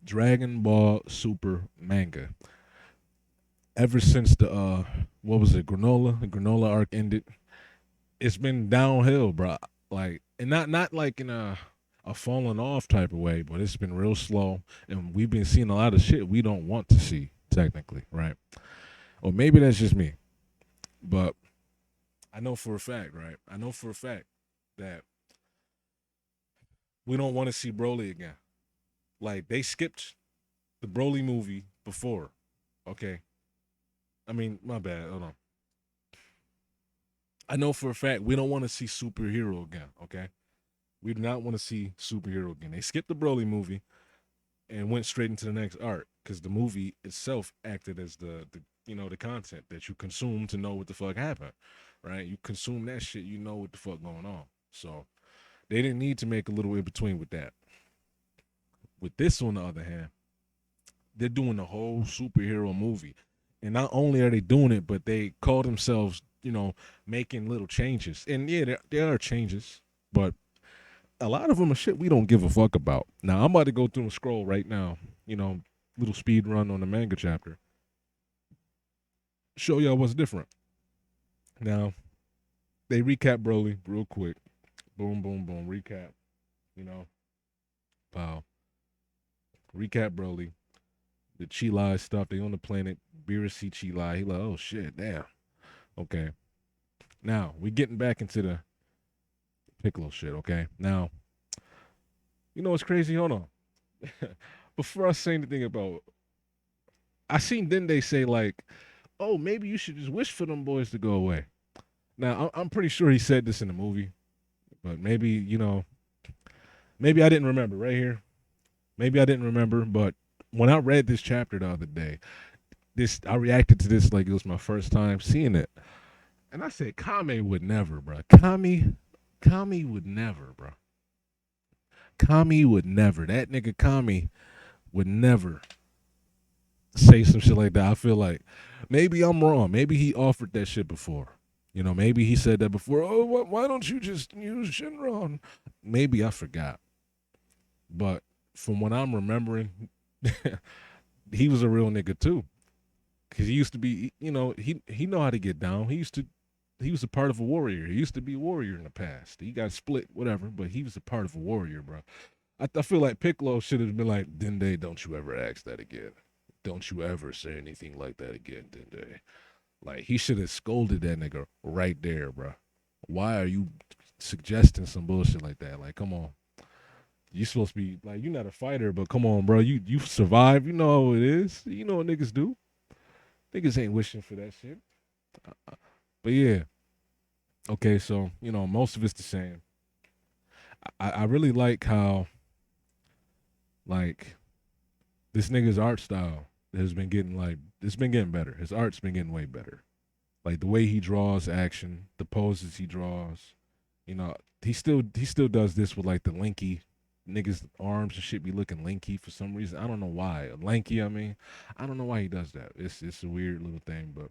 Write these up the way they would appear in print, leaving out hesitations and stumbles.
Dragon Ball Super Manga. Ever since the what was it, the granola arc ended, it's been downhill, bro. Like, and not like in a falling off type of way, but it's been real slow, and we've been seeing a lot of shit we don't want to see, technically, right? Or maybe that's just me, but I know for a fact, right? I know for a fact that we don't want to see Broly again. Like, they skipped the Broly movie before. Okay, I mean, my bad. Hold on. I know for a fact we don't want to see superhero again. Okay, we do not want to see superhero again. They skipped the Broly movie and went straight into the next arc because the movie itself acted as the the content that you consume to know what the fuck happened, right? You consume that shit, you know what the fuck going on. So they didn't need to make a little in between with that. With this, on the other hand, they're doing the whole superhero movie, and not only are they doing it, but they call themselves, making little changes. And yeah, there are changes, but a lot of them are shit we don't give a fuck about. Now I'm about to go through and scroll right now. Little speed run on the manga chapter. Show y'all what's different. Now they recap Broly real quick. Boom, boom, boom. Recap. You know, pow. Recap Broly. The Chi stuff. They on the planet. Beerus see Chi. He like, oh shit, damn. Okay. Now we getting back into the Piccolo shit. Okay. Now, you know what's crazy? Hold on. Before I say anything about, I seen Dende say like, "Oh, maybe you should just wish for them boys to go away." Now, I'm pretty sure he said this in the movie, but maybe maybe I didn't remember right here. Maybe I didn't remember, but when I read this chapter the other day, this I reacted to this like it was my first time seeing it, and I said, "Kame would never, bro. Kami would never, bro. Kami would never. That nigga Kami would never say some shit like that." I feel like maybe I'm wrong. Maybe he offered that shit before. Maybe he said that before. Oh, why don't you just use Shinron? Maybe I forgot. But from what I'm remembering, he was a real nigga too. Cause he used to be, he know how to get down. He was a part of a warrior. He used to be a warrior in the past. He got split, whatever, but he was a part of a warrior, bro. I feel like Piccolo should have been like, Dende, don't you ever ask that again. Don't you ever say anything like that again, Dende. Like, he should have scolded that nigga right there, bro. Why are you suggesting some bullshit like that? Like, come on. You supposed to be like, you're not a fighter, but come on, bro. You survived. You know how it is. You know what niggas do. Niggas ain't wishing for that shit. But yeah, okay. So most of it's the same. I really like how like this nigga's art style has been getting like it's been getting better. His art's been getting way better. Like the way he draws action, the poses he draws. He still does this with like the linky niggas arms and shit be looking linky for some reason. I don't know why. Lanky, I mean. I don't know why he does that. It's a weird little thing, but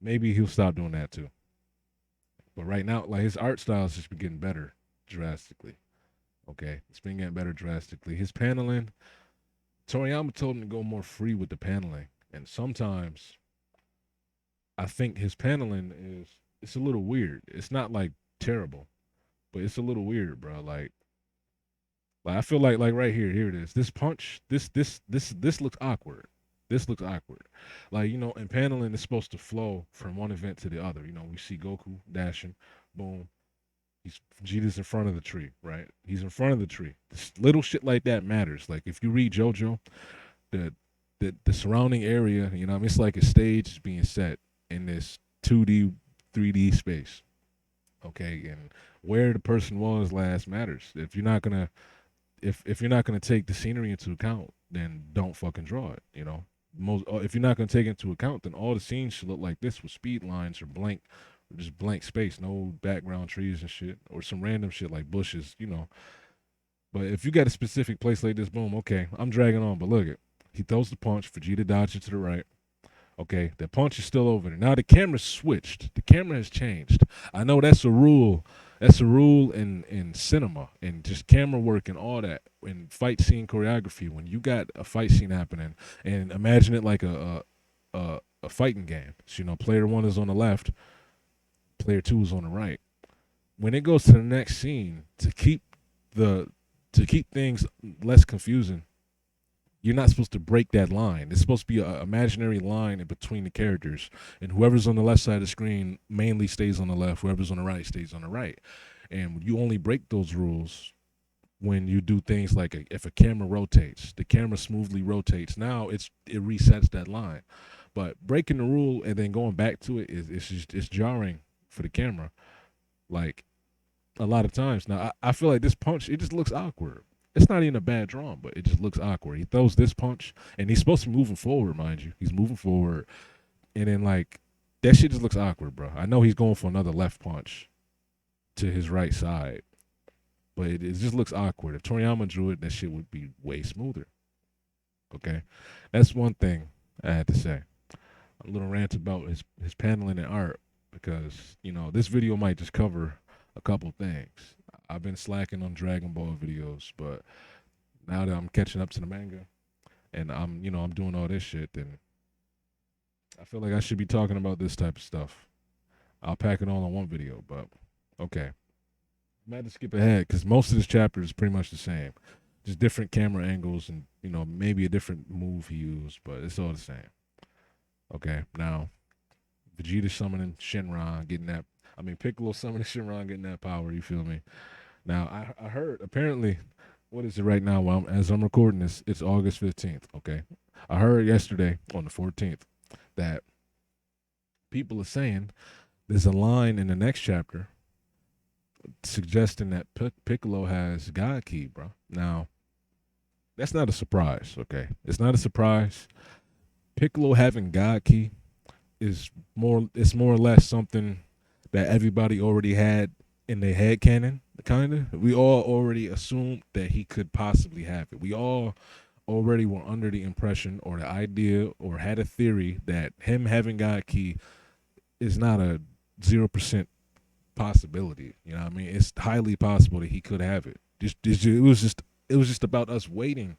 maybe he'll stop doing that too. But right now, like his art style has just been getting better drastically. Okay, it's been getting better drastically. His paneling, Toriyama told him to go more free with the paneling, and sometimes I think his paneling it's a little weird. It's not like terrible, but it's a little weird, bro. Like I feel like right here it is. This punch, this looks awkward. This looks awkward. Like, and paneling is supposed to flow from one event to the other. We see Goku dashing, boom. Vegeta's in front of the tree, right? He's in front of the tree. This little shit like that matters. Like if you read JoJo, the the surrounding area, it's like a stage is being set in this 2D, 3D space. Okay, and where the person was last matters. If you're not gonna take the scenery into account, then don't fucking draw it. Most if you're not gonna take it into account, then all the scenes should look like this with speed lines or just blank space, no background trees and shit, or some random shit like bushes. But if you got a specific place like this, boom, okay, I'm dragging on, but look it. He throws the punch, Vegeta dodges to the right. Okay, the punch is still over there. Now the camera's switched. The camera has changed. I know that's a rule That's a rule in cinema and just camera work and all that. In fight scene choreography, when you got a fight scene happening, and imagine it like a fighting game. So, player one is on the left, player two is on the right. When it goes to the next scene, the to keep things less confusing, you're not supposed to break that line. It's supposed to be an imaginary line in between the characters, and whoever's on the left side of the screen mainly stays on the left. Whoever's on the right stays on the right, and you only break those rules when you do things like if a camera rotates, the camera smoothly rotates. Now it resets that line, but breaking the rule and then going back to it it's jarring for the camera. Like a lot of times now, I feel like this punch it just looks awkward. It's not even a bad draw, but it just looks awkward. He throws this punch, and he's supposed to be moving forward, mind you. He's moving forward, and then like that shit just looks awkward, bro. I know he's going for another left punch to his right side, but it just looks awkward. If Toriyama drew it, that shit would be way smoother. Okay, that's one thing I had to say. A little rant about his paneling and art because this video might just cover a couple things. I've been slacking on Dragon Ball videos, but now that I'm catching up to the manga and I'm doing all this shit, then I feel like I should be talking about this type of stuff. I'll pack it all in one video, but okay. I'm going to skip ahead because most of this chapter is pretty much the same. Just different camera angles and, maybe a different move he used, but it's all the same. Okay, now, Vegeta summoning Shenron, getting that. I mean, Piccolo summoning Shenron, getting that power, you feel me? Now, I heard, apparently, what is it right now? Well, as I'm recording this, it's August 15th, okay? I heard yesterday on the 14th that people are saying there's a line in the next chapter suggesting that Piccolo has God Key, bro. Now, that's not a surprise, okay? It's not a surprise. Piccolo having God Key it's more or less something that everybody already had in their head canon, kind of. We all already assumed that he could possibly have it. We all already were under the impression or the idea or had a theory that him having God Key is not a 0% possibility. You know what I mean? It's highly possible that he could have it. It was just about us waiting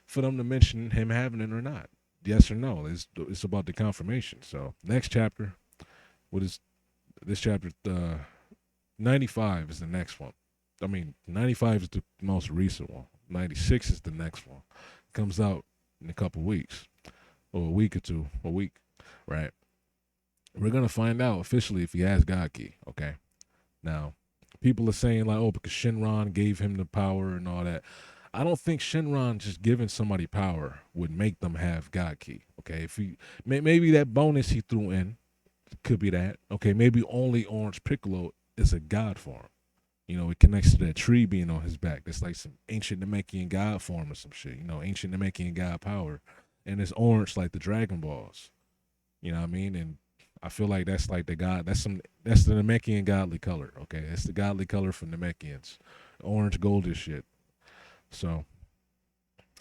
for them to mention him having it or not. Yes or no. It's about the confirmation. So next chapter, what is this chapter? 95 is the next one. I mean, 95 is the most recent one. 96 is the next one. Comes out in a couple weeks or a week or two, a week, right? We're gonna find out officially if he has God Key. Okay. Now, people are saying like, oh, because Shenron gave him the power and all that. I don't think Shenron just giving somebody power would make them have God Key. Okay, if he maybe that bonus he threw in could be that. Okay, maybe only Orange Piccolo is a god form. It connects to that tree being on his back. That's like some ancient Namekian god form or some shit. Ancient Namekian god power, and it's orange like the Dragon Balls. You know what I mean? And I feel like that's like the god. That's the Namekian godly color. Okay, it's the godly color for Namekians. Orange goldish shit. So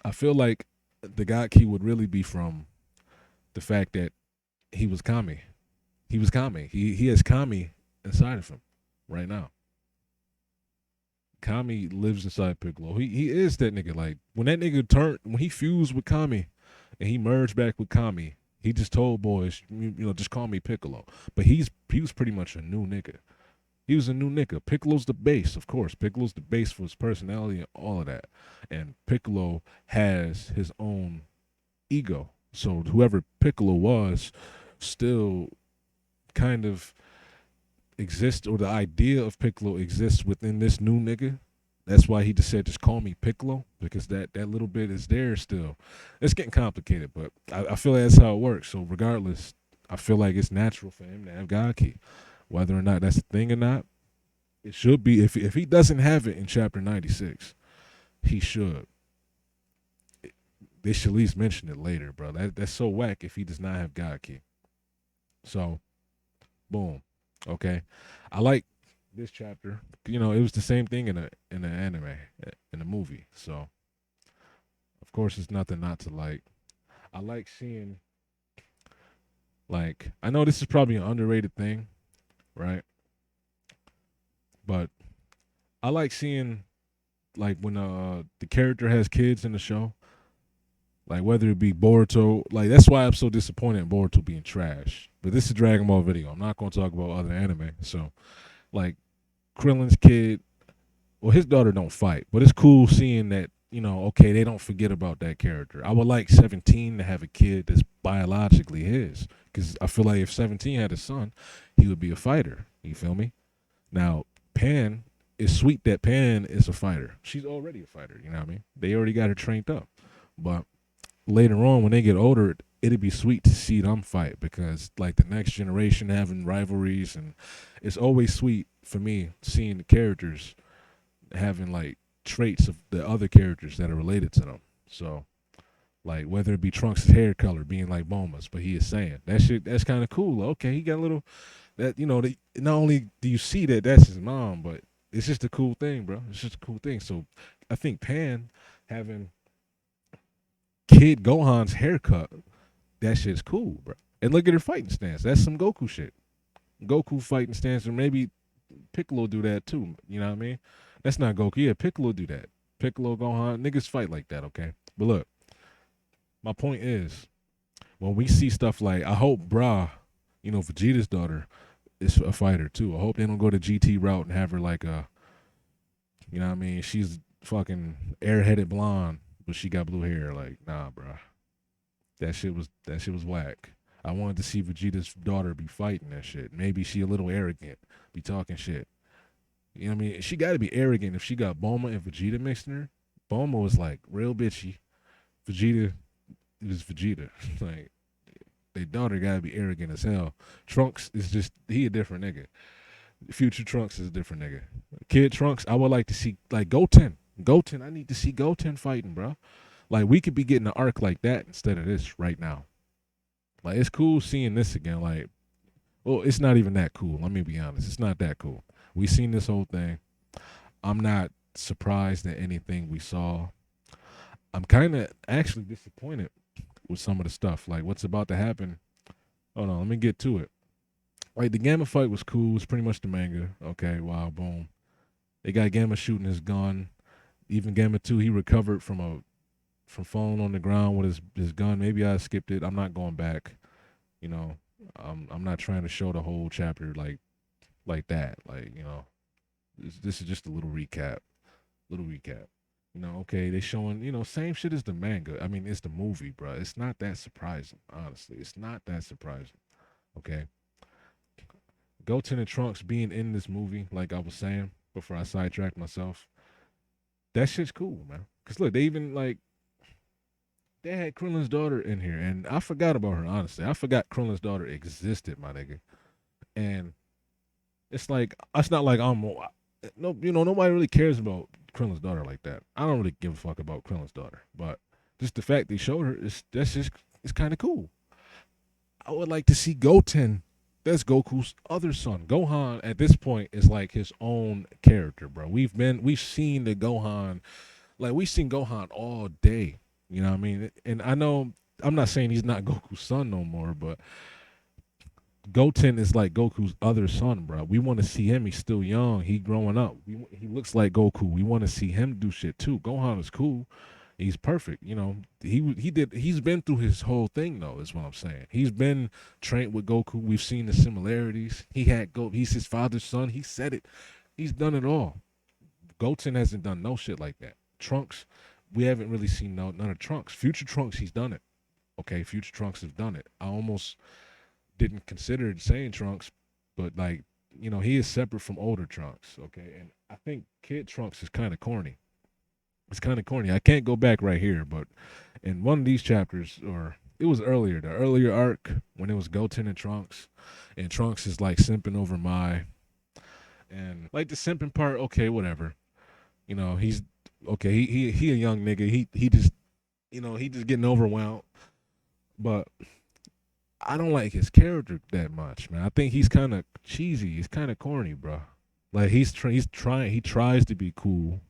I feel like the God Key would really be from the fact that he was Kami. He was Kami. He has Kami inside of him right now. Kami lives inside Piccolo. He is that nigga. Like when he fused with Kami and he merged back with Kami, he just told boys, just call me Piccolo. But he was pretty much a new nigga. He was a new nigga. Piccolo's the base, of course. Piccolo's the base for his personality and all of that. And Piccolo has his own ego. So whoever Piccolo was still kind of exists, or the idea of Piccolo exists within this new nigga. That's why he just said, just call me Piccolo, because that little bit is there still. It's getting complicated, but I feel like that's how it works. So regardless, I feel like it's natural for him to have God Key. Whether or not that's a thing or not, it should be. If he doesn't have it in chapter 96, he should. They should at least mention it later, bro. That's so whack if he does not have God Key. So, boom. Okay. I like this chapter. It was the same thing in the anime, in the movie. So, of course, it's nothing not to like. I like seeing, like, I know this is probably an underrated thing, right? But I like seeing like when the character has kids in the show, like whether it be Boruto, like that's why I'm so disappointed in Boruto being trash. But this is Dragon Ball video. I'm not going to talk about other anime. So like Krillin's kid, well, his daughter don't fight, but it's cool seeing that okay, they don't forget about that character. I would like 17 to have a kid that's biologically his, because I feel like if 17 had a son, he would be a fighter. You feel me? Now, Pan, it's sweet that Pan is a fighter. She's already a fighter. You know what I mean? They already got her trained up, but later on when they get older, it'd be sweet to see them fight because like the next generation having rivalries, and it's always sweet for me seeing the characters having like traits of the other characters that are related to them. So like whether it be Trunks' hair color being like Bulma's, but he is saying that shit. That's kind of cool. Okay, he got a little that not only do you see that that's his mom, but it's just a cool thing, bro. It's just a cool thing. So I think Pan having Kid Gohan's haircut, that shit's cool, bro. And look at her fighting stance. That's some Goku shit. Goku fighting stance, or maybe Piccolo do that too. You know what I mean? That's not Goku. Yeah, Piccolo do that. Piccolo, Gohan, niggas fight like that, okay? But look, my point is, when we see stuff like, I hope Bra, Vegeta's daughter, is a fighter too. I hope they don't go the GT route and have her like a, you know what I mean? She's fucking airheaded blonde, but she got blue hair. Like, nah, bro. That shit was whack. I wanted to see Vegeta's daughter be fighting that shit. Maybe she a little arrogant, be talking shit. You know what I mean? She got to be arrogant if she got Bulma and Vegeta mixed in her. Bulma was like real bitchy. Vegeta is Vegeta. Like their daughter got to be arrogant as hell. Trunks is just he a different nigga. Future Trunks is a different nigga. Kid Trunks, I would like to see like Goten. Goten, I need to see Goten fighting, bro. Like we could be getting an arc like that instead of this right now. Like it's cool seeing this again. Like, well, it's not even that cool. Let me be honest. It's not that cool. We seen this whole thing. I'm not surprised at anything we saw. I'm kind of actually disappointed with some of the stuff. Like what's about to happen. Hold on, let me get to it. Like the Gamma fight was cool. It's pretty much the manga. Okay, wow, boom. They got Gamma shooting his gun. Even Gamma 2, he recovered from falling on the ground with his gun. Maybe I skipped it. I'm not going back. You know, I'm not trying to show the whole chapter like that. Like this is just a little recap. Little recap. Okay, they showing same shit as the manga. I mean, it's the movie, bro. It's not that surprising. Honestly, it's not that surprising. Okay, Goten and Trunks being in this movie, like I was saying before I sidetracked myself, that shit's cool, man. Cause look, they even like they had Krillin's daughter in here, and I forgot about her. Honestly, I forgot Krillin's daughter existed, my nigga. And it's not like I'm no, nobody really cares about Krillin's daughter like that. I don't really give a fuck about Krillin's daughter, but just the fact they showed her is that's just it's kind of cool. I would like to see Goten. That's Goku's other son. Gohan at this point is like his own character, bro. We've seen the Gohan, like we've seen Gohan all day. You know what I mean? And I know I'm not saying he's not Goku's son no more, but Goten is like Goku's other son, bro. We want to see him. He's still young. He growing up. He looks like Goku. We want to see him do shit too. Gohan is cool. He's perfect. He's been through his whole thing though, is what I'm saying. He's been trained with Goku. We've seen the similarities. He's his father's son. He said it. He's done it all. Goten hasn't done no shit like that. Trunks, we haven't really seen none of Trunks. Future Trunks, he's done it. Okay, Future Trunks have done it. I almost didn't consider saying Trunks, but like, he is separate from older Trunks. Okay, and I think Kid Trunks is kind of corny. It's kind of corny. I can't go back right here, but in one of these chapters, or it was earlier, the earlier arc when it was Goten and Trunks is like simping over Mai, and like the simping part, okay, whatever. He's okay. He a young nigga. He just he just getting overwhelmed, but I don't like his character that much, man. I think he's kind of cheesy. He's kind of corny, bro. Like he's trying. He tries to be cool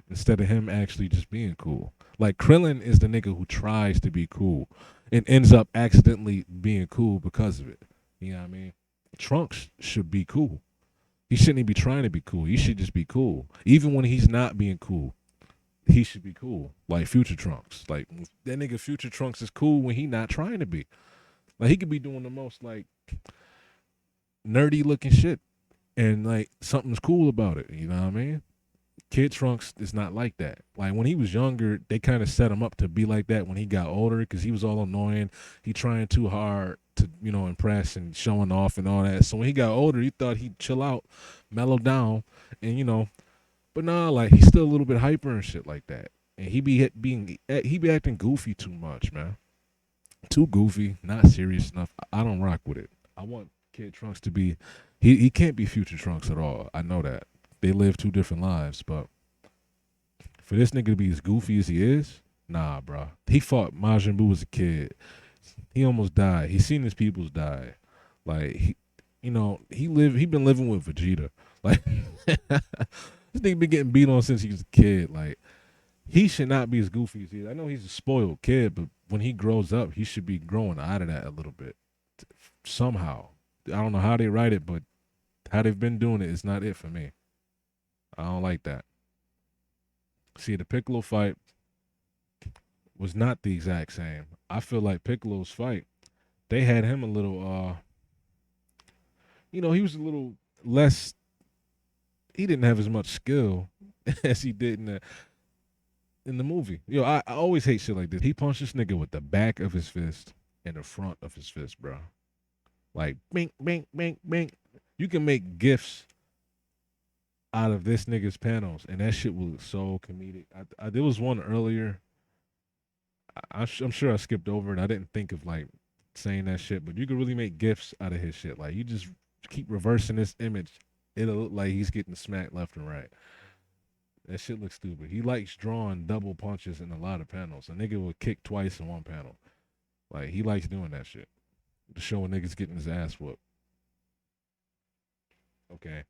instead of him actually just being cool. Like Krillin is the nigga who tries to be cool and ends up accidentally being cool because of it. You know what I mean? Trunks should be cool. He shouldn't even be trying to be cool. He should just be cool. Even when he's not being cool, he should be cool. Like Future Trunks. Like that nigga Future Trunks is cool when he not trying to be. Like he could be doing the most like nerdy looking shit and like something's cool about it. You know what I mean? Kid Trunks is not like that. Like when he was younger, they kind of set him up to be like that when he got older because he was all annoying. He trying too hard to, impress and showing off and all that. So when he got older, he thought he'd chill out, mellow down, and but nah, like he's still a little bit hyper and shit like that. And he be acting goofy too much, man. Too goofy, not serious enough. I don't rock with it. I want Kid Trunks to be. He can't be Future Trunks at all. I know that. They live two different lives, but for this nigga to be as goofy as he is, nah, bro. He fought Majin Buu as a kid. He almost died. He seen his peoples die. Like he been living with Vegeta. Like this nigga been getting beat on since he was a kid. Like he should not be as goofy as he is. I know he's a spoiled kid, but when he grows up, he should be growing out of that a little bit somehow. I don't know how they write it, but how they've been doing it is not it for me. I don't like that. See, the Piccolo fight was not the exact same. I feel like Piccolo's fight, they had him a little he was a little less he didn't have as much skill as he did in the movie. I always hate shit like this. He punched this nigga with the back of his fist and the front of his fist, bro. Like bink, bink, bink, bink. You can make gifs out of this nigga's panels, and that shit was so comedic. There was one earlier. I'm sure I skipped over it. I didn't think of like saying that shit, but you could really make gifs out of his shit. Like you just keep reversing this image, it'll look like he's getting smacked left and right. That shit looks stupid. He likes drawing double punches in a lot of panels. A nigga will kick twice in one panel. Like he likes doing that shit to show a nigga's getting his ass whooped. Okay.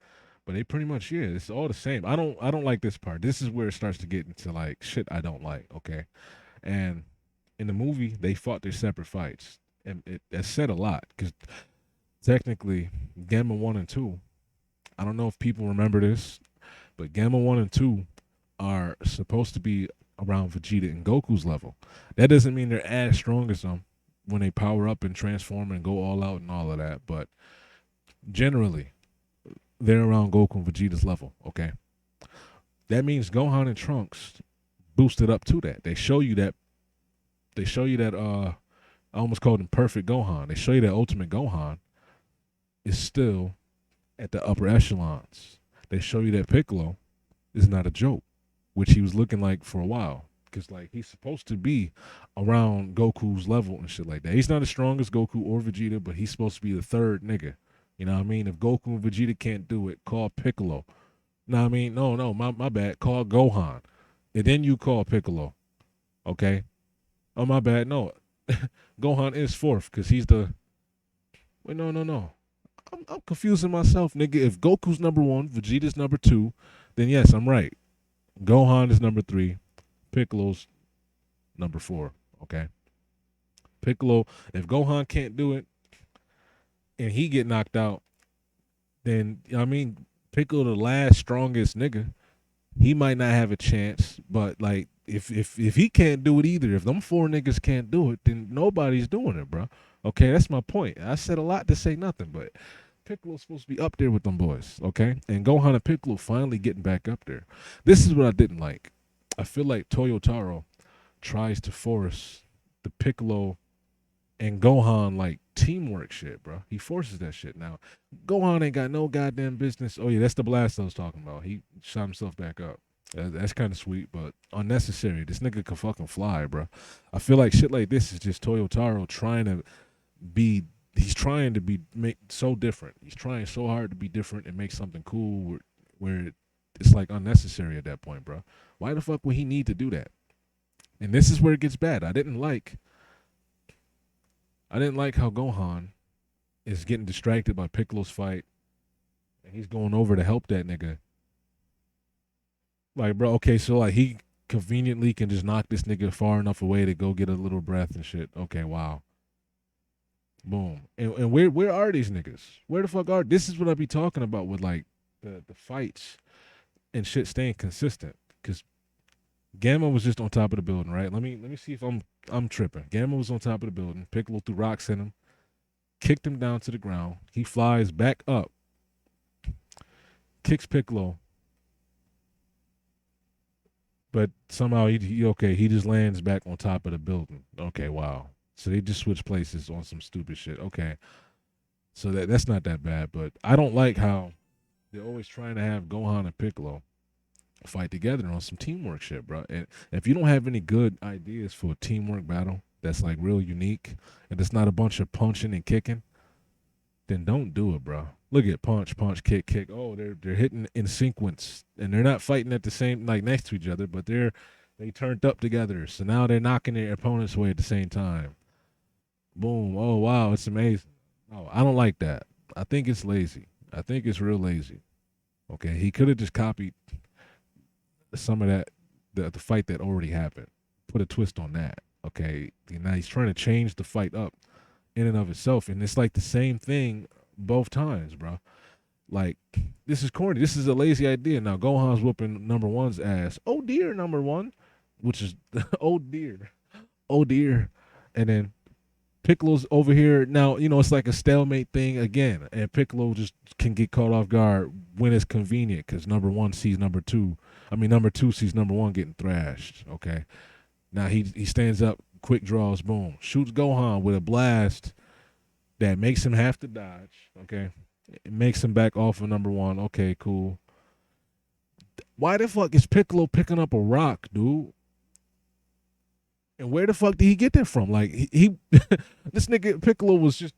But they pretty much it's all the same. I don't like this part. This is where it starts to get into like shit I don't like, okay? And in the movie, they fought their separate fights. And it said a lot because technically Gamma 1 and 2, I don't know if people remember this, but Gamma 1 and 2 are supposed to be around Vegeta and Goku's level. That doesn't mean they're as strong as them when they power up and transform and go all out and all of that, but generally they're around Goku and Vegeta's level, okay? That means Gohan and Trunks boosted up to that. They show you that I almost called him perfect Gohan. They show you that ultimate Gohan is still at the upper echelons. They show you that Piccolo is not a joke, which he was looking like for a while. Because like he's supposed to be around Goku's level and shit like that. He's not as strong as Goku or Vegeta, but he's supposed to be the third nigga. You know what I mean? If Goku and Vegeta can't do it, call Piccolo. No, I mean, no, my bad. Call Gohan. And then you call Piccolo. Okay? Oh, my bad. No. Gohan is fourth because he's the. Wait, no. I'm confusing myself, nigga. If Goku's number one, Vegeta's number two, then yes, I'm right. Gohan is number three. Piccolo's number four. Okay? Piccolo, if Gohan can't do it, and he get knocked out, then I mean Piccolo the last strongest nigga, he might not have a chance. But like if he can't do it either, if them four niggas can't do it, then nobody's doing it, bro. Okay, that's my point. I said a lot to say nothing, but Piccolo's supposed to be up there with them boys, okay? And Gohan and Piccolo finally getting back up there. This is what I didn't like. I feel like Toyotaro tries to force the Piccolo and Gohan like teamwork shit, bro. He forces that shit. Now, Gohan ain't got no goddamn business. Oh yeah, that's the blast I was talking about. He shot himself back up. That's kind of sweet, but unnecessary. This nigga can fucking fly, bro. I feel like shit like this is just Toyotaro trying to be. He's trying to be make so different. He's trying so hard to be different and make something cool where it's like unnecessary at that point, bro. Why the fuck would he need to do that? And this is where it gets bad. I didn't like how Gohan is getting distracted by Piccolo's fight, and he's going over to help that nigga. Like, bro, okay, so like he conveniently can just knock this nigga far enough away to go get a little breath and shit. Okay, wow. Boom. And where are these niggas? Where the fuck are? This is what I be talking about with like the fights and shit staying consistent. Because Gamma was just on top of the building, right? Let me see if I'm tripping. Gamma was on top of the building. Piccolo threw rocks at him, kicked him down to the ground. He flies back up, kicks Piccolo, but somehow he just lands back on top of the building. Okay, wow. So they just switched places on some stupid shit. Okay, so that's not that bad, but I don't like how they're always trying to have Gohan and Piccolo fight together on some teamwork shit, bro. And if you don't have any good ideas for a teamwork battle that's like real unique and it's not a bunch of punching and kicking, then don't do it, bro. Look at punch, punch, kick, kick. Oh, they're hitting in sequence, and they're not fighting at the same like next to each other, but they turned up together. So now they're knocking their opponents away at the same time. Boom. Oh wow, it's amazing. No, I don't like that. I think it's lazy. I think it's real lazy. Okay, he could have just copied some of that the fight that already happened. Put a twist on that. Okay, now he's trying to change the fight up in and of itself, and it's like the same thing both times, bro. Like this is corny. This is a lazy idea. Now Gohan's whooping number one's ass. Oh dear, number one, which is oh dear, and then Piccolo's over here now. It's like a stalemate thing again, and Piccolo just can get caught off guard when it's convenient because number one sees number two. I mean, number two sees number one getting thrashed. Okay, now he stands up, quick draws, boom, shoots Gohan with a blast that makes him have to dodge. Okay, it makes him back off of number one. Okay, cool. Why the fuck is Piccolo picking up a rock, dude? And where the fuck did he get that from? Like he this nigga Piccolo was just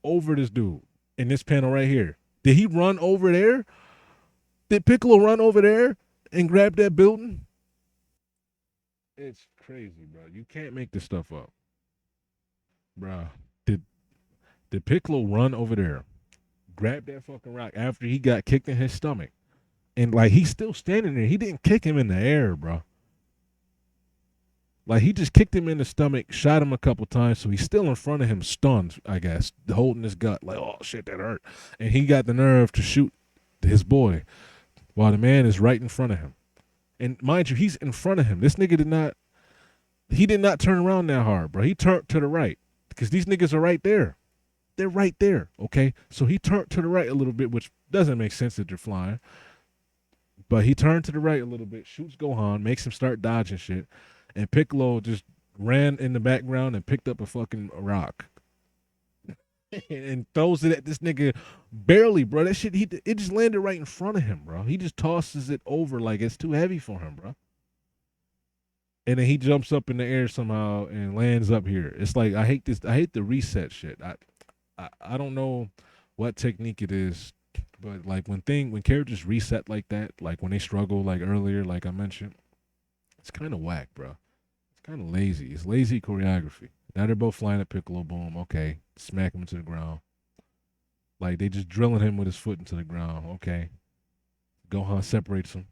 over this dude in this panel right here. Did he run over there? Did Piccolo run over there and grab that building? It's crazy, bro. You can't make this stuff up, bro. Did did Piccolo run over there, grab that fucking rock after he got kicked in his stomach, and like he's still standing there? He didn't kick him in the air, bro. Like he just kicked him in the stomach, shot him a couple times, so he's still in front of him, stunned, I guess, holding his gut, like, oh shit, that hurt. And he got the nerve to shoot his boy while the man is right in front of him. And mind you, he's in front of him. This nigga did not turn around that hard, bro. He turned to the right. Because these niggas are right there. They're right there. Okay. So he turned to the right a little bit, which doesn't make sense that they're flying. But he turned to the right a little bit, shoots Gohan, makes him start dodging shit. And Piccolo just ran in the background and picked up a fucking rock and throws it at this nigga barely, bro. That shit, it just landed right in front of him, bro. He just tosses it over like it's too heavy for him, bro. And then he jumps up in the air somehow and lands up here. It's like I hate this. I hate the reset shit. I don't know what technique it is, but like when characters reset like that, like when they struggle, like earlier, like I mentioned, it's kind of whack, bro. Kind of lazy. It's lazy choreography. Now they're both flying at Piccolo. Boom. Okay. Smack him into the ground. Like they just drilling him with his foot into the ground. Okay. Gohan separates him.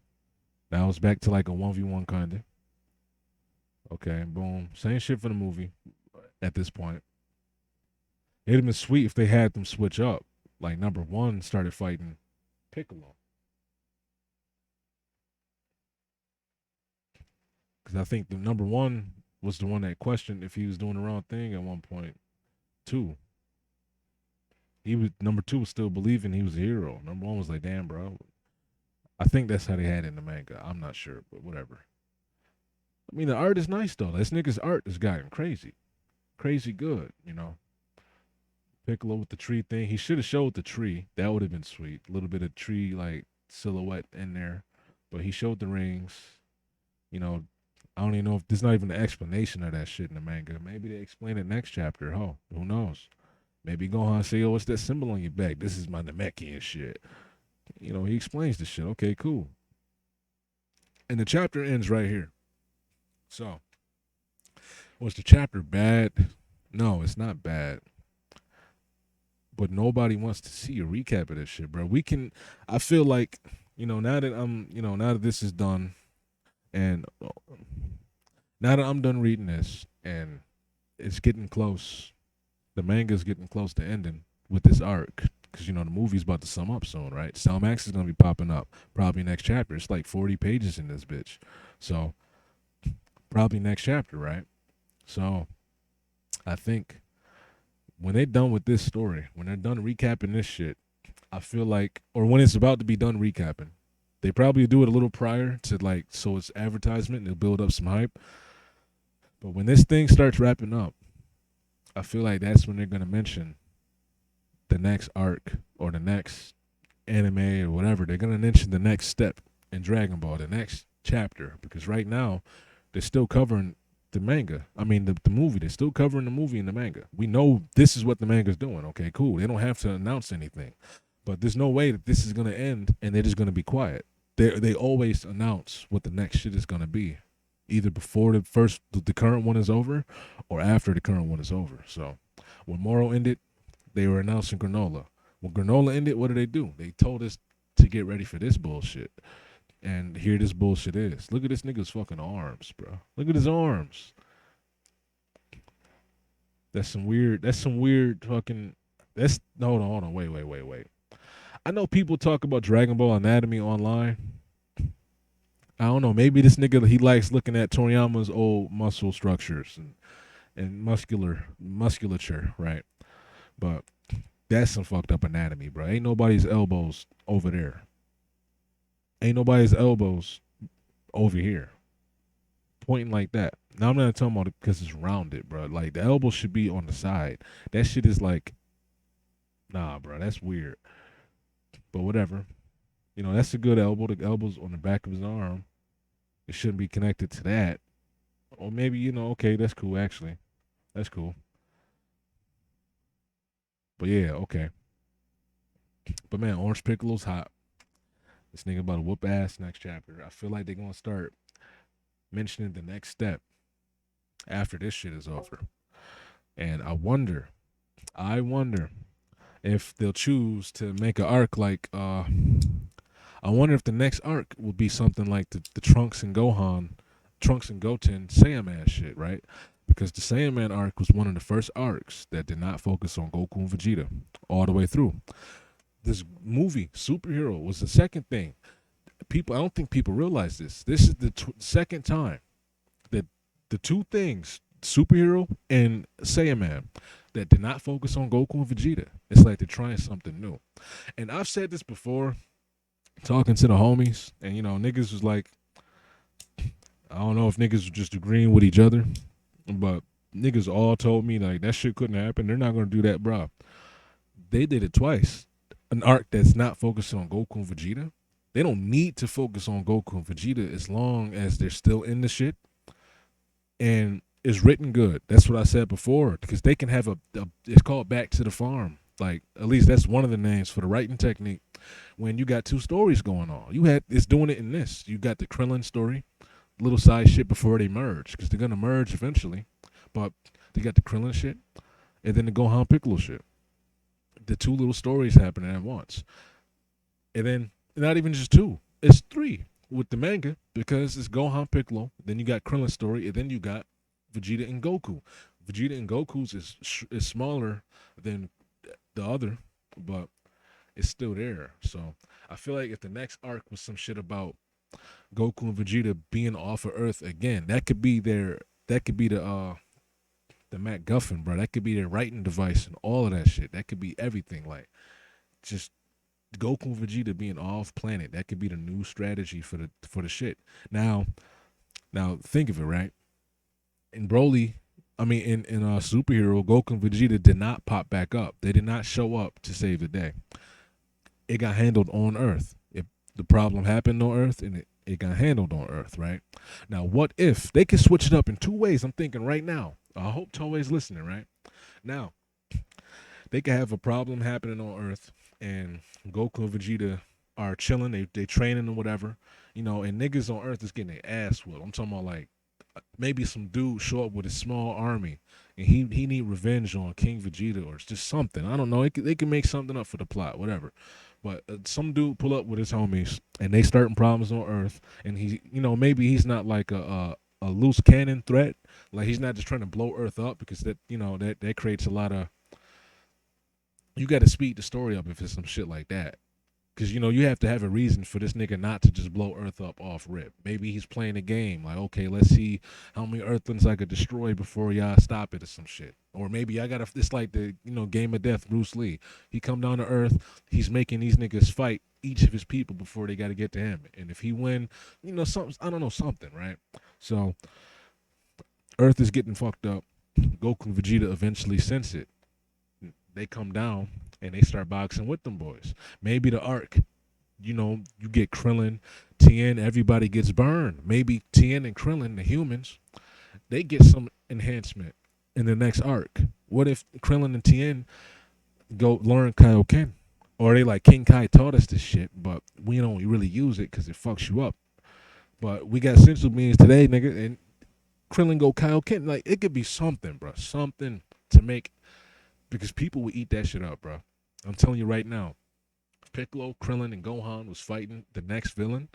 Now it's back to like a 1v1 kind of. Okay. Boom. Same shit for the movie at this point. It'd have been sweet if they had them switch up. Like number one started fighting Piccolo. Because I think the number one was the one that questioned if he was doing the wrong thing at one point. Two, he was number two was still believing he was a hero. Number one was like, damn, bro. I think that's how they had it in the manga. I'm not sure, but whatever. I mean, the art is nice though. This nigga's art has gotten crazy, crazy good. Piccolo with the tree thing. He should have showed the tree. That would have been sweet. A little bit of tree like silhouette in there, but he showed the rings. You know, I don't even know if there's not even an explanation of that shit in the manga. Maybe they explain it next chapter. Oh, who knows? Maybe Gohan say, "Oh, what's that symbol on your back? This is my Namekian shit." He explains the shit. Okay, cool. And the chapter ends right here. So, was the chapter bad? No, it's not bad. But nobody wants to see a recap of this shit, bro. I feel like, now that this is done, and now that I'm done reading this, and it's getting close, the manga's getting close to ending with this arc. because the movie's about to sum up soon, right? Cell Max is gonna be popping up probably next chapter. It's like 40 pages in this bitch, so probably next chapter, right? So I think when they're done with this story, when they're done recapping this shit, I feel like, or when it's about to be done recapping, they probably do it a little prior to like, so it's advertisement and they'll build up some hype. But when this thing starts wrapping up, I feel like that's when they're gonna mention the next arc or the next anime or whatever. They're gonna mention the next step in Dragon Ball, the next chapter, because right now they're still covering the manga. I mean the movie. They're still covering the movie and the manga. We know this is what the manga's doing. Okay, cool. They don't have to announce anything. But there's no way that this is gonna end and they're just gonna be quiet. They always announce what the next shit is gonna be, either before the current one is over, or after the current one is over. So when Moro ended, they were announcing Granola. When Granola ended, what did they do? They told us to get ready for this bullshit. And here this bullshit is. Look at this nigga's fucking arms, bro. Look at his arms. That's some weird. That's some weird fucking. That's no, hold on, wait. I know people talk about Dragon Ball Anatomy online. I don't know. Maybe this nigga he likes looking at Toriyama's old muscle structures and musculature, right? But that's some fucked up anatomy, bro. Ain't nobody's elbows over there. Ain't nobody's elbows over here, pointing like that. Now I'm not talking about it because it's rounded, bro. Like the elbow should be on the side. That shit is like, nah, bro. That's weird. But whatever. That's a good elbow. The elbow's on the back of his arm. It shouldn't be connected to that. Or maybe, okay, that's cool actually. That's cool. But yeah, okay. But man, Orange Piccolo's hot. This nigga about to whoop ass next chapter. I feel like they're gonna start mentioning the next step after this shit is over. And I wonder if they'll choose to make an arc like I wonder if the next arc will be something like the Trunks and Goten Saiyaman shit, right? Because the Saiyaman arc was one of the first arcs that did not focus on Goku and Vegeta all the way through. This movie, Superhero, was the second thing. I don't think people realize this. This is the second time that the two things, Superhero and Saiyaman, that did not focus on Goku and Vegeta. It's like they're trying something new. And I've said this before, talking to the homies, and niggas was like, I don't know if niggas were just agreeing with each other, but niggas all told me like that shit couldn't happen. They're not gonna do that, bro. They did it twice. An arc that's not focusing on Goku and Vegeta. They don't need to focus on Goku and Vegeta as long as they're still in the shit and it's written good. That's what I said before, because they can have it's called Back to the Farm. Like at least that's one of the names for the writing technique. When you got two stories going on, it's doing it in this. You got the Krillin story, little side shit before they merge, because they're gonna merge eventually. But they got the Krillin shit, and then the Gohan Piccolo shit. The two little stories happening at once, and then not even just two, it's three with the manga, because it's Gohan Piccolo. Then you got Krillin story, and then you got Vegeta and Goku. Vegeta and Goku's is smaller than the other, but it's still there. So I feel like if the next arc was some shit about Goku and Vegeta being off of Earth again, that could be the MacGuffin, bro. That could be their writing device and all of that shit. That could be everything. Like just Goku and Vegeta being off planet. That could be the new strategy for the shit. Now think of it, right? In Broly, in Superhero, Goku and Vegeta did not pop back up. They did not show up to save the day. It got handled on Earth. If the problem happened on Earth, and it got handled on Earth, right? Now, what if they could switch it up in two ways? I'm thinking right now. I hope Toei's listening, right? Now, they could have a problem happening on Earth, and Goku and Vegeta are chilling. They training or whatever, and niggas on Earth is getting their ass whooped. I'm talking about like maybe some dude show up with a small army, and he need revenge on King Vegeta or just something. I don't know. They can make something up for the plot, whatever. But some dude pull up with his homies, and they starting problems on Earth, and he, maybe he's not like a loose cannon threat. Like he's not just trying to blow Earth up, because that creates a lot of you got to speed the story up if it's some shit like that. Because, you have to have a reason for this nigga not to just blow Earth up off rip. Maybe he's playing a game. Like, okay, let's see how many Earthlings I could destroy before y'all stop it or some shit. Or maybe I got to, it's like the, Game of Death, Bruce Lee. He come down to Earth. He's making these niggas fight each of his people before they got to get to him. And if he win, something, I don't know, something, right? So Earth is getting fucked up. Goku and Vegeta eventually sense it. They come down and they start boxing with them boys. Maybe the arc, you get Krillin, Tien, everybody gets burned. Maybe Tien and Krillin, the humans, they get some enhancement in the next arc. What if Krillin and Tien go learn Kaioken? Or they like King Kai taught us this shit, but we don't really use it because it fucks you up. But we got sensu beans today, nigga, and Krillin go Kaioken. Like, it could be something, bro. Something to make, because people would eat that shit up, bro. I'm telling you right now. Piccolo, Krillin, and Gohan was fighting the next villain,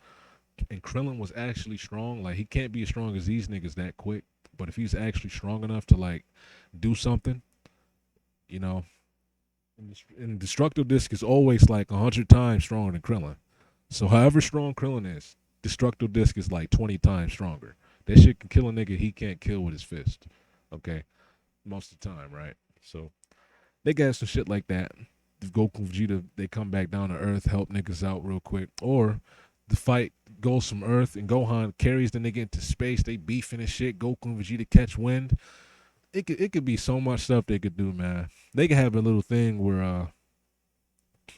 and Krillin was actually strong. Like, he can't be as strong as these niggas that quick, but if he's actually strong enough to like do something, you know, and Destructo Disc is always like 100 times stronger than Krillin. So however strong Krillin is, Destructo Disc is like 20 times stronger. That shit can kill a nigga he can't kill with his fist. Okay, most of the time, right? So they got some shit like that. Goku and Vegeta, they come back down to Earth, help niggas out real quick. Or the fight goes from Earth and Gohan carries the nigga into space. They beefing and shit. Goku and Vegeta catch wind. It could be so much stuff they could do, man. They could have a little thing where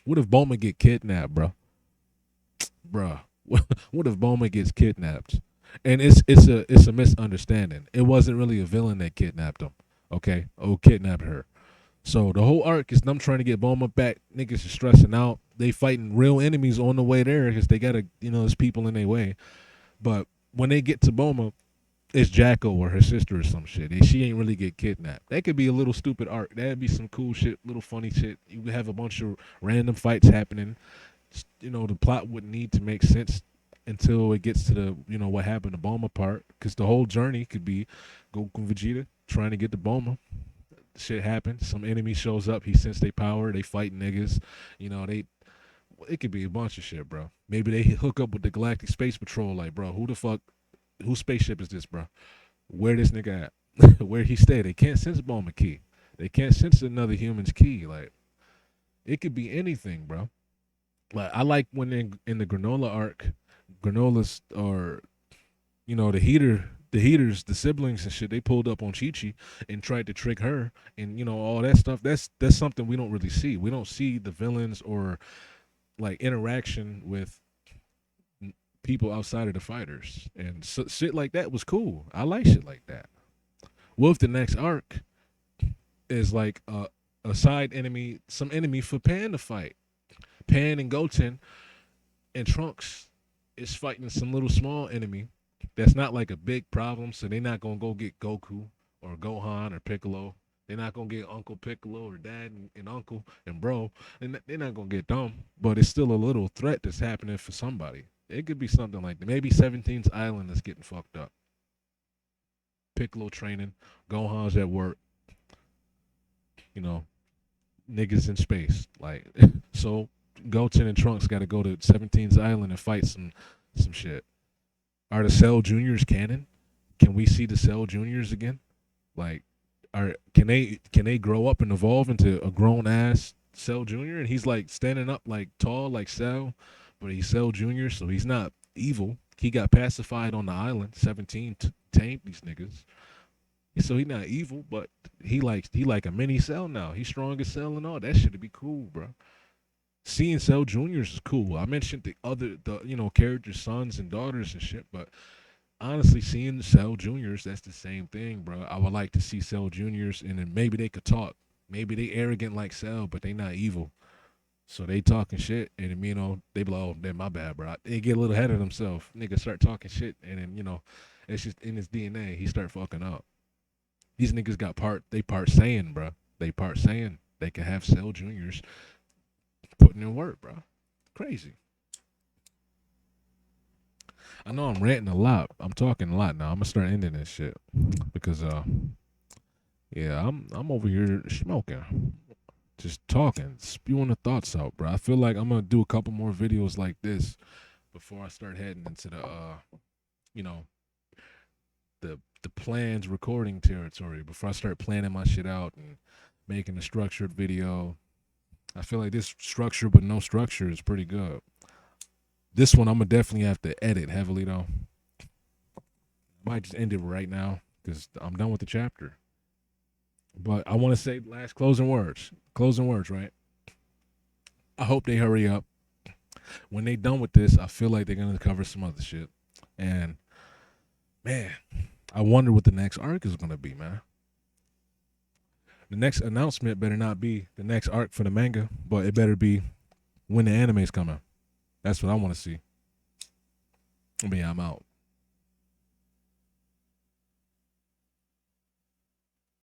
what if Bulma get kidnapped, bro? Bruh. What if Bulma gets kidnapped? And it's a misunderstanding. It wasn't really a villain that kidnapped him. Okay? Oh, kidnapped her. So the whole arc is them trying to get Bulma back. Niggas is stressing out. They fighting real enemies on the way there because they gotta, there's people in their way. But when they get to Bulma, it's Jacko or her sister or some shit. And she ain't really get kidnapped. That could be a little stupid arc. That'd be some cool shit, little funny shit. You would have a bunch of random fights happening. The plot wouldn't need to make sense until it gets to the, what happened to Bulma part. Because the whole journey could be Goku and Vegeta trying to get to Bulma. Shit happens. Some enemy shows up. He sense their power. They fight niggas. They. It could be a bunch of shit, bro. Maybe they hook up with the Galactic Space Patrol. Like, bro, who the fuck? Whose spaceship is this, bro? Where this nigga at? Where he stay? They can't sense Bulma key. They can't sense another human's key. Like, it could be anything, bro. Like, I like when in the Granola arc, Granolas are, the heaters, the siblings and shit, they pulled up on Chi Chi and tried to trick her and all that stuff. That's something we don't really see. We don't see the villains or like interaction with people outside of the fighters, and shit like that was cool. I like shit like that. What if the next arc is like a side enemy, some enemy for Pan to fight? Pan and Goten and Trunks is fighting some little small enemy that's not like a big problem, so they're not gonna go get Goku or Gohan or Piccolo. They're not gonna get Uncle Piccolo or Dad and Uncle and Bro. And they're not gonna get them, but it's still a little threat that's happening for somebody. It could be something like that. Maybe 17's island is getting fucked up. Piccolo training, Gohan's at work. You know, niggas in space. Like, so Goten and Trunks got to go to 17's island and fight some shit. Are the Cell Juniors canon? Can we see the Cell Juniors again? Like, can they grow up and evolve into a grown ass Cell Junior? And he's like standing up like tall like Cell, but he's Cell Junior, so he's not evil. He got pacified on the island. 17 tamed these niggas, so he not evil, but he like a mini Cell now. He's strong as Cell and all that shit. Would be cool, bro. Seeing Cell Juniors is cool. I mentioned the characters' sons and daughters and shit, but honestly, seeing the Cell Juniors, that's the same thing, bro. I would like to see Cell Juniors, and then maybe they could talk. Maybe they arrogant like Cell, but they not evil. So they talking shit, and then, they be like, "Oh, damn, my bad, bro." They get a little ahead of themselves. Nigga start talking shit, and then it's just in his DNA. He start fucking up. These niggas got part saying, bro. They part saying they can have Cell Juniors putting in work, bro. Crazy. I know I'm ranting a lot. I'm talking a lot now. I'm gonna start ending this shit because yeah, I'm over here smoking. just talking, spewing the thoughts out, bro. I feel like I'm gonna do a couple more videos like this before I start heading into the you know, the plans recording territory. Before I start planning my shit out and making a structured video. I feel like this structure but no structure is pretty good. This one I'm gonna definitely have to edit heavily though. I might just end it right now because I'm done with the chapter. But I want to say last closing words. Closing words, right? I hope they hurry up. When they done with this, I feel like they're gonna cover some other shit. And man, I wonder what the next arc is gonna be, man. The next announcement better not be the next arc for the manga, but it better be when the anime's coming. That's what I want to see. I mean, I'm out.